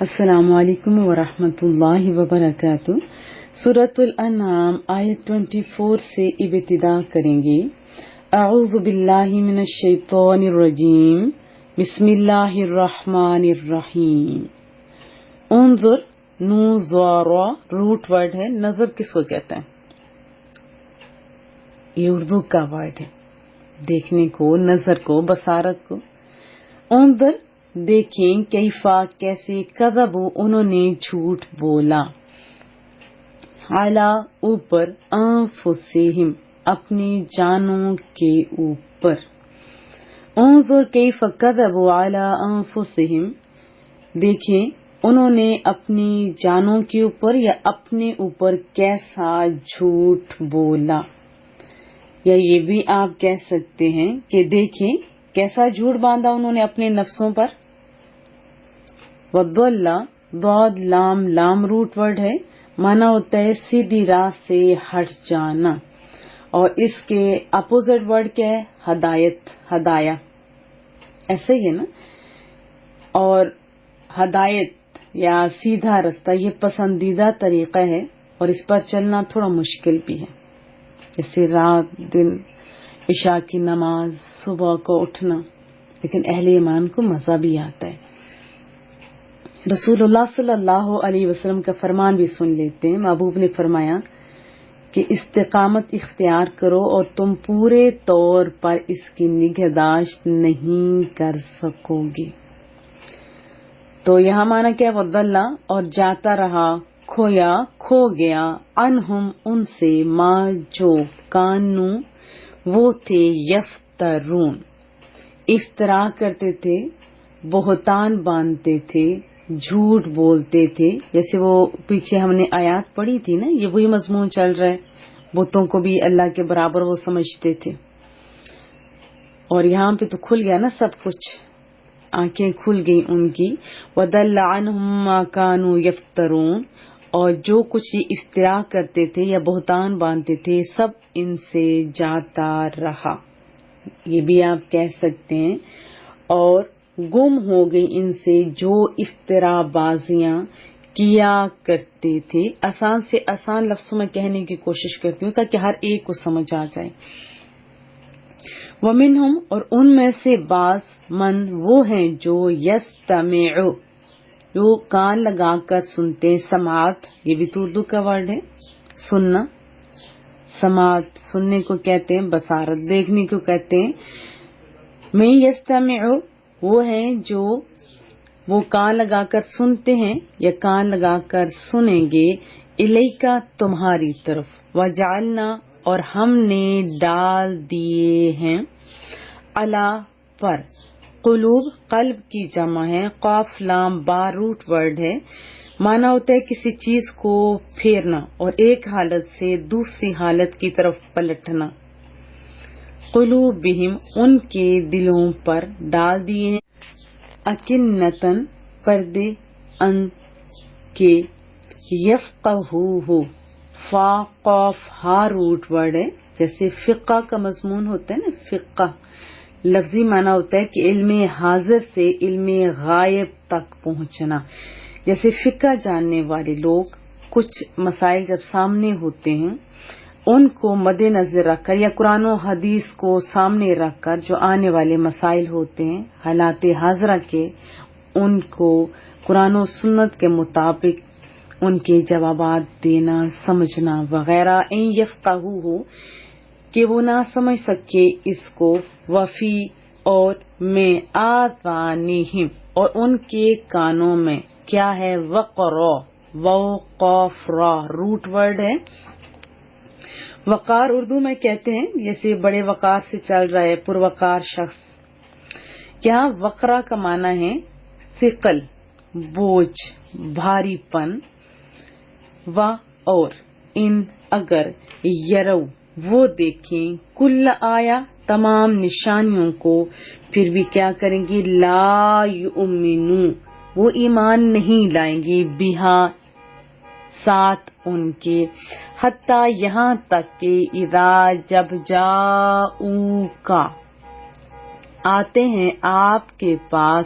السلام علیکم ورحمۃ اللہ وبرکاتہ۔ سورۃ الانعام آیت 24 سے ابتدا کریں گے۔ اعوذ باللہ من الشیطان الرجیم، بسم اللہ الرحمن الرحیم۔ انظر، نوزارا روٹ ورڈ ہے، نظر کس کو کہتے ہیں؟ یہ اردو کا ورڈ ہے، دیکھنے کو، نظر کو، بصارت کو۔ انظر، دیکھیں، کیفا کیسے، کذبوا انہوں نے جھوٹ بولا، علی اوپر، انفسہم اپنی جانوں کے اوپر۔ انظر کیف کذبوا علی انفسہم، دیکھیں انہوں نے اپنی جانوں کے اوپر یا اپنے اوپر کیسا جھوٹ بولا، یا یہ بھی آپ کہہ سکتے ہیں کہ دیکھیں کیسا جھوٹ باندھا انہوں نے اپنے نفسوں پر۔ وَضَلَّ ضاد لام، لام روٹ ورڈ ہے، معنی ہوتا ہے سیدھی راہ سے ہٹ جانا، اور اس کے اپوزٹ ورڈ کیا ہے؟ ہدایت، ہدایہ، ایسے ہی ہے نا۔ اور ہدایت یا سیدھا رستہ یہ پسندیدہ طریقہ ہے، اور اس پر چلنا تھوڑا مشکل بھی ہے، جیسے رات دن، عشاء کی نماز، صبح کو اٹھنا، لیکن اہل ایمان کو مزہ بھی آتا ہے۔ رسول اللہ صلی اللہ علیہ وسلم کا فرمان بھی سن لیتے ہیں۔ محبوب نے فرمایا کہ استقامت اختیار کرو اور تم پورے طور پر اس کی نگہداشت نہیں کر سکو گے۔ تو یہاں معنی کیا؟ وضل، اور جاتا رہا، کھویا، کھو گیا، عنہم ان سے، ما جو، کانو وہ تھے، یفترون افترا کرتے تھے، بہتان باندھتے تھے، جھوٹ بولتے تھے۔ جیسے وہ پیچھے ہم نے آیات پڑھی تھی نا، یہ وہی مضمون چل رہا ہے، بتوں کو بھی اللہ کے برابر وہ سمجھتے تھے، اور یہاں پہ تو کھل گیا نا سب کچھ، آنکھیں کھل گئی ان کی۔ وَضَلَّ عَنْهُمْ مَا كَانُوا يَفْتَرُونَ، اور جو کچھ یہ افترا کرتے تھے یا بہتان باندھتے تھے، سب ان سے جاتا رہا، یہ بھی آپ کہہ سکتے ہیں۔ اور گم ہو گئی ان سے جو افترا بازیاں کیا کرتے تھے۔ آسان سے آسان لفظوں میں کہنے کی کوشش کرتی ہوں تاکہ ہر ایک کو سمجھ آ جائے۔ وَمِنْهُمْ، اور ان میں سے بعض، من وہ ہیں جو یستمع، جو کان لگا کر سنتے ہیں، سماعت یہ بھی تو اردو کا ورڈ ہے، سننا، سماعت سننے کو کہتے ہیں، بصارت دیکھنے کو کہتے ہیں۔ میں یستمع وہ ہیں جو وہ کان لگا کر سنتے ہیں یا کان لگا کر سنیں گے، الیکا تمہاری طرف، وجعلنا اور ہم نے ڈال دیے ہیں، علی پر، قلوب قلب کی جمع ہے، قاف لام با روٹ ورڈ ہے، معنی ہوتا ہے کسی چیز کو پھیرنا اور ایک حالت سے دوسری حالت کی طرف پلٹنا۔ قلوبہم ان کے دلوں پر ڈال دیے ہیں، اکنتن پردے، ان کے، یفقہوہ فا قاف ہا روٹ ورڈ ہے، جیسے فقہ کا مضمون ہوتا ہے نا، فقہ لفظی معنی ہوتا ہے کہ علم حاضر سے علم غائب تک پہنچنا۔ جیسے فقہ جاننے والے لوگ کچھ مسائل جب سامنے ہوتے ہیں، ان کو مد نظر رکھ کر یا قرآن و حدیث کو سامنے رکھ کر جو آنے والے مسائل ہوتے ہیں حالات حاضرہ کے، ان کو قرآن و سنت کے مطابق ان کے جوابات دینا، سمجھنا وغیرہ۔ این یفقہوہ کہ وہ نہ سمجھ سکے اس کو، وفی اور میں، آذانہم اور ان کے کانوں میں، کیا ہے؟ وقر، واو قاف را روٹ ورڈ ہے۔ وقار اردو میں کہتے ہیں جیسے بڑے وقار سے چل رہا ہے، پروقار شخص۔ یہاں وقرہ کا معنی ہے ثقل، بوجھ، بھاری پن، و اور، ان اگر، یرو وہ دیکھیں، کل آیا تمام نشانیوں کو، پھر بھی کیا کریں گے؟ لا یؤمنون وہ ایمان نہیں لائیں گے، بہا ساتھ ان کے، حتیٰ یہاں تک کہ اذا جب جاؤکا آتے ہیں آپ کے پاس،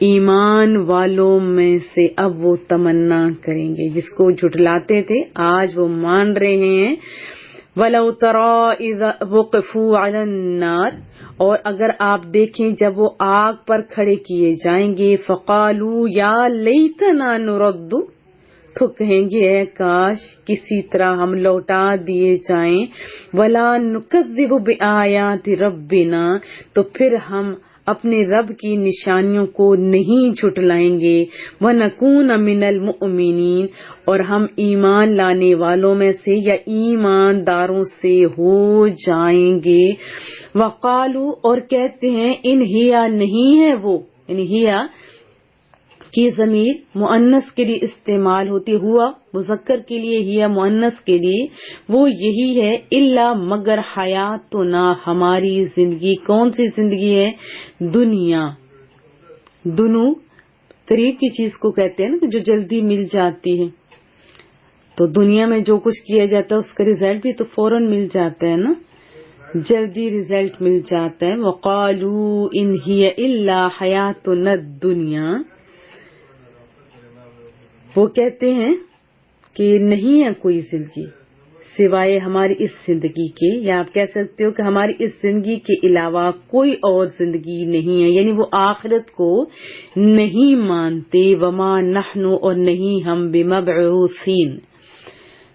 ایمان والوں میں سے اب وہ تمنا کریں گے، جس کو جھٹلاتے تھے آج وہ مان رہے ہیں۔ وَلَوْ تَرَىٰ إِذَا وُقِفُوا عَلَى النَّارِ، اور اگر آپ دیکھیں جب وہ آگ پر کھڑے کیے جائیں گے، فَقَالُوا يَا لَيْتَنَا نُرَدُّ، تو کہیں گے اے کاش کسی طرح ہم لوٹا دیے جائیں، وَلَا نُكَذِّبُ بِآيَاتِ رَبِّنَا، تو پھر ہم اپنے رب کی نشانیوں کو نہیں جھٹلائیں گے، وَنَكُونَ مِنَ الْمُؤْمِنِينَ، اور ہم ایمان لانے والوں میں سے یا ایمانداروں سے ہو جائیں گے۔ وَقَالُوا، اور کہتے ہیں، ان ہیا، نہیں ہے وہ، یعنی ہیا کی ضمیر مؤنث کے لیے استعمال ہوتی، ہوا مذکر کے لیے، ہیا مؤنث کے لیے، وہ یہی ہے، الا مگر حیاتنا، ہماری زندگی۔ کون سی زندگی ہے؟ دنیا۔ دنو قریب کی چیز کو کہتے ہیں نا، جو جلدی مل جاتی ہے، تو دنیا میں جو کچھ کیا جاتا ہے اس کا ریزلٹ بھی تو فوراً مل جاتا ہے نا، جلدی ریزلٹ مل جاتا ہے۔ وَقَالُوا إِنْ هِيَ إِلَّا حَيَاتُنَا الدُّنْيَا، وہ کہتے ہیں کہ نہیں ہے کوئی زندگی سوائے ہماری اس زندگی کے، یا آپ کہہ سکتے ہو کہ ہماری اس زندگی کے علاوہ کوئی اور زندگی نہیں ہے، یعنی وہ آخرت کو نہیں مانتے۔ وما نحن، اور نہیں ہم، بمبعوثین،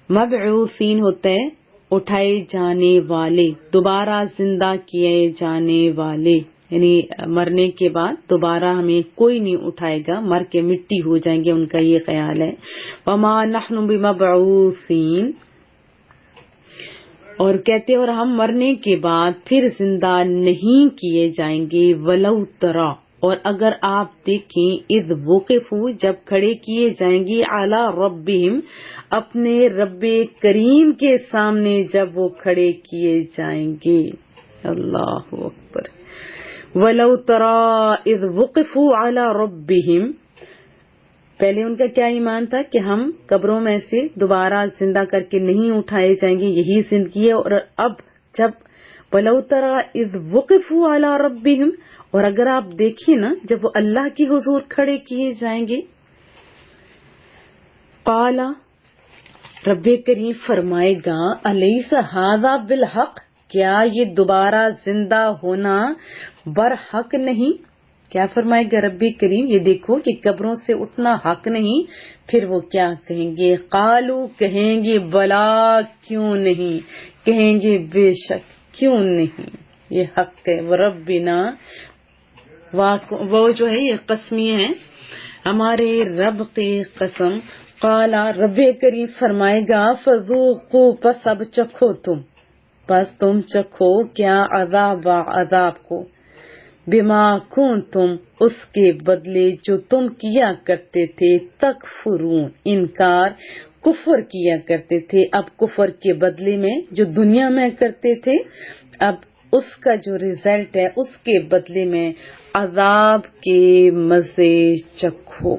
مبعوثین ہوتا ہے اٹھائے جانے والے، دوبارہ زندہ کیے جانے والے، یعنی مرنے کے بعد دوبارہ ہمیں کوئی نہیں اٹھائے گا، مر کے مٹی ہو جائیں گے، ان کا یہ خیال ہے۔ وما نحن بمبعوثین، اور کہتے اور ہم مرنے کے بعد پھر زندہ نہیں کیے جائیں گے۔ ولو ترا، اور اگر آپ دیکھیں، اذ وقفوا، جب کھڑے کیے جائیں گے، علی ربہم، اپنے رب کریم کے سامنے جب وہ کھڑے کیے جائیں گے۔ اللہ اکبر۔ وَلَوْ تَرَىٰ إِذْ وُقِفُوا عَلَىٰ رَبِّهِمْ، پہلے ان کا کیا ایمان تھا کہ ہم قبروں میں سے دوبارہ زندہ کر کے نہیں اٹھائے جائیں گے، یہی زندگی ہے، اور اب جب وَلَوْ تَرَىٰ إِذْ وُقِفُوا عَلَىٰ رَبِّهِمْ، اور اگر آپ دیکھیں نا جب وہ اللہ کی حضور کھڑے کیے جائیں گے، قَالَ، رب کریم فرمائے گا، أَلَيْسَ هَٰذَا بِالْحَقِّ، کیا یہ دوبارہ زندہ ہونا برحق نہیں؟ کیا فرمائے گا رب کریم؟ یہ دیکھو کہ قبروں سے اٹھنا حق نہیں، پھر وہ کیا کہیں گے؟ قالو، کہیں گے، بلا، کیوں نہیں، کہیں گے بے شک، کیوں نہیں، یہ حق ہے۔ وربنا، وہ جو ہے یہ قسمیہ ہے، ہمارے رب کی قسم۔ قالا، رب کریم فرمائے گا، فذوقوا، پس اب چکھو تم، بس تم چکھو کیا؟ عذاب کو، بما کنتم، اس کے بدلے جو تم کیا کرتے تھے، تکفرون، انکار، کفر کیا کرتے تھے، اب کفر کے بدلے میں جو دنیا میں کرتے تھے، اب اس کا جو ریزلٹ ہے اس کے بدلے میں عذاب کے مزے چکھو۔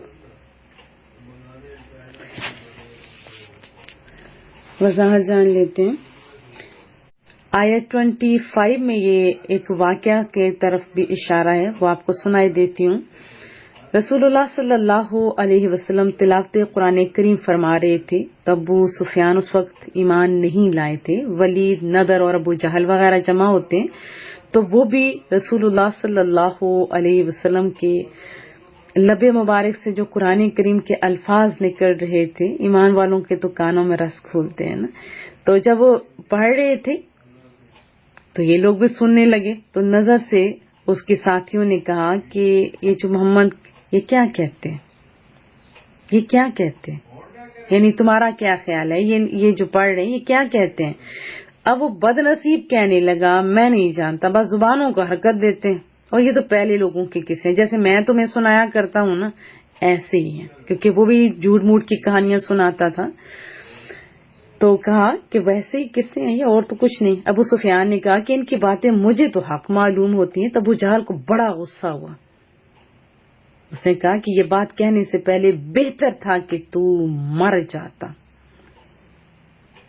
وضاحت جان لیتے ہیں۔ آیت 25 میں یہ ایک واقعہ کے طرف بھی اشارہ ہے، وہ آپ کو سنائی دیتی ہوں۔ رسول اللہ صلی اللہ علیہ وسلم تلاوت قرآن کریم فرما رہے تھے، تو ابو سفیان اس وقت ایمان نہیں لائے تھے، ولید، نضر اور ابو جہل وغیرہ جمع ہوتے ہیں، تو وہ بھی رسول اللہ صلی اللہ علیہ وسلم کے لب مبارک سے جو قرآن کریم کے الفاظ نکل رہے تھے، ایمان والوں کے تو کانوں میں رس کھولتے ہیں نا، تو جب وہ پڑھ رہے تھے تو یہ لوگ بھی سننے لگے، تو نظر سے اس کے ساتھیوں نے کہا کہ یہ جو محمد یہ کیا کہتے ہیں، یہ کیا کہتے ہیں، یعنی تمہارا کیا خیال ہے، یہ جو پڑھ رہے ہیں یہ کیا کہتے ہیں؟ اب وہ بد نصیب کہنے لگا، میں نہیں جانتا، بس زبانوں کو حرکت دیتے ہیں، اور یہ تو پہلے لوگوں کے قصے ہیں، جیسے میں تمہیں سنایا کرتا ہوں نا، ایسے ہی ہیں، کیونکہ وہ بھی جھوٹ موٹ کی کہانیاں سناتا تھا، تو کہا کہ ویسے ہی قصے ہیں یہ، اور تو کچھ نہیں۔ ابو سفیان نے کہا کہ ان کی باتیں مجھے تو حق معلوم ہوتی ہیں، تو ابو جہل کو بڑا غصہ ہوا، اس نے کہا کہ یہ بات کہنے سے پہلے بہتر تھا کہ تو مر جاتا۔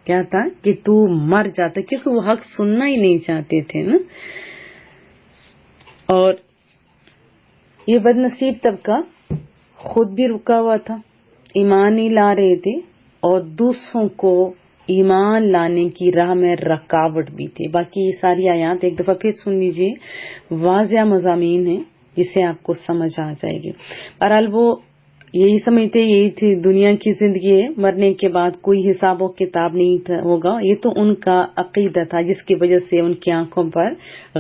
کیا تھا؟ کہ تو مر جاتا، کیونکہ وہ حق سننا ہی نہیں چاہتے تھے نا۔ اور یہ بدنصیب طبقہ خود بھی رکا ہوا تھا، ایمان نہیں لا رہے تھے، اور دوسروں کو ایمان لانے کی راہ میں رکاوٹ بھی تھی۔ باقی یہ ساری آیات ایک دفعہ پھر سن لیجئے، واضح مضامین ہیں جسے آپ کو سمجھ آ جائے گی۔ بہرحال وہ یہی سمجھتے، یہی تھی دنیا کی زندگی ہے، مرنے کے بعد کوئی حساب و کتاب نہیں ہوگا۔ یہ تو ان کا عقیدہ تھا جس کی وجہ سے ان کی آنکھوں پر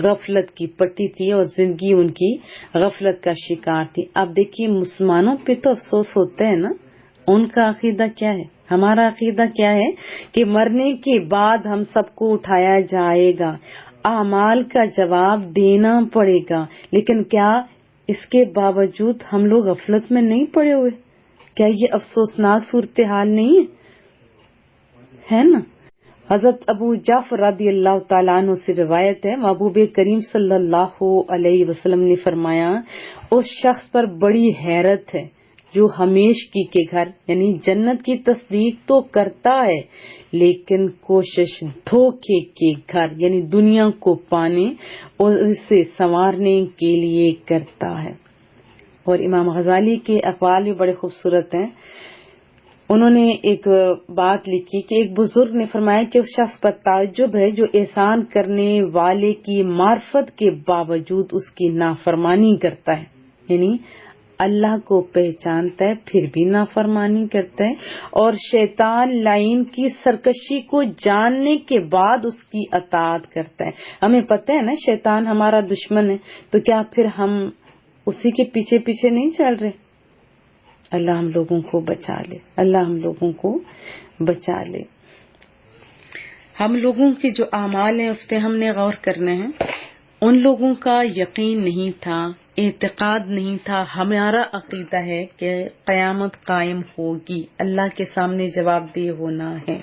غفلت کی پٹی تھی اور زندگی ان کی غفلت کا شکار تھی۔ اب دیکھیے مسلمانوں پہ تو افسوس ہوتا ہے نا، ان کا عقیدہ کیا ہے؟ ہمارا عقیدہ کیا ہے کہ مرنے کے بعد ہم سب کو اٹھایا جائے گا، اعمال کا جواب دینا پڑے گا، لیکن کیا اس کے باوجود ہم لوگ غفلت میں نہیں پڑے ہوئے؟ کیا یہ افسوسناک صورتحال نہیں ہے نا؟ حضرت ابو جعفر رضی اللہ تعالیٰ عنہ سے روایت ہے، محبوب کریم صلی اللہ علیہ وسلم نے فرمایا، اس شخص پر بڑی حیرت ہے جو ہمیشگی کے گھر یعنی جنت کی تصدیق تو کرتا ہے لیکن کوشش دھوکے کے گھر یعنی دنیا کو پانے اور اسے سنوارنے کے لیے کرتا ہے۔ اور امام غزالی کے اقوال بھی بڑے خوبصورت ہیں۔ انہوں نے ایک بات لکھی کہ ایک بزرگ نے فرمایا کہ اس شخص پر تعجب ہے جو احسان کرنے والے کی معرفت کے باوجود اس کی نافرمانی کرتا ہے، یعنی اللہ کو پہچانتا ہے پھر بھی نافرمانی کرتا ہے، اور شیطان لعین کی سرکشی کو جاننے کے بعد اس کی اطاعت کرتا ہے۔ ہمیں پتہ ہے نا شیطان ہمارا دشمن ہے، تو کیا پھر ہم اسی کے پیچھے پیچھے نہیں چل رہے؟ اللہ ہم لوگوں کو بچا لے، اللہ ہم لوگوں کو بچا لے۔ ہم لوگوں کے جو اعمال ہیں اس پہ ہم نے غور کرنا ہے۔ ان لوگوں کا یقین نہیں تھا، اعتقاد نہیں تھا۔ ہمارا عقیدہ ہے کہ قیامت قائم ہوگی، اللہ کے سامنے جواب دہ ہونا ہے۔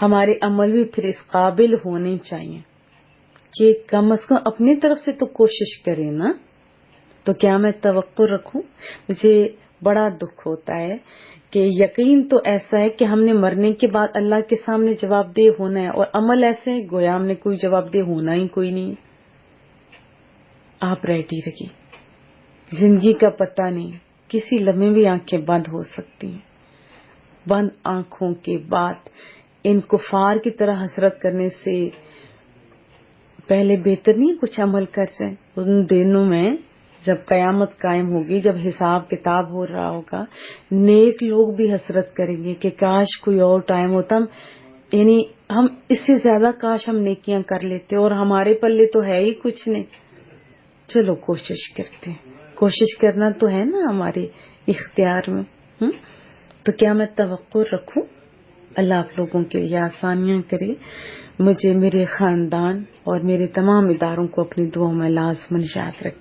ہمارے عمل بھی پھر اس قابل ہونے چاہیے کہ کم از کم اپنی طرف سے تو کوشش کریں نا۔ تو کیا میں توقع رکھوں؟ مجھے بڑا دکھ ہوتا ہے کہ یقین تو ایسا ہے کہ ہم نے مرنے کے بعد اللہ کے سامنے جواب دہ ہونا ہے، اور عمل ایسے گویا ہم نے کوئی جواب دہ ہونا ہی کوئی نہیں۔ آپ ریڈی رہیے، زندگی کا پتہ نہیں، کسی لمحے بھی آنکھیں بند ہو سکتی ہیں۔ بند آنکھوں کے بعد ان کفار کی طرح حسرت کرنے سے پہلے بہتر نہیں کچھ عمل کر جائیں۔ ان دنوں میں جب قیامت قائم ہوگی، جب حساب کتاب ہو رہا ہوگا، نیک لوگ بھی حسرت کریں گے کہ کاش کوئی اور ٹائم ہوتا، یعنی ہم اس سے زیادہ کاش ہم نیکیاں کر لیتے، اور ہمارے پلے تو ہے ہی کچھ نہیں۔ چلو کوشش کرتے ہیں، کوشش کرنا تو ہے نا ہمارے اختیار میں۔ تو کیا میں توقع رکھوں؟ اللہ آپ لوگوں کے لیے آسانیاں کرے، مجھے، میرے خاندان اور میرے تمام اداروں کو اپنی دعاؤں میں لازماً یاد رکھے۔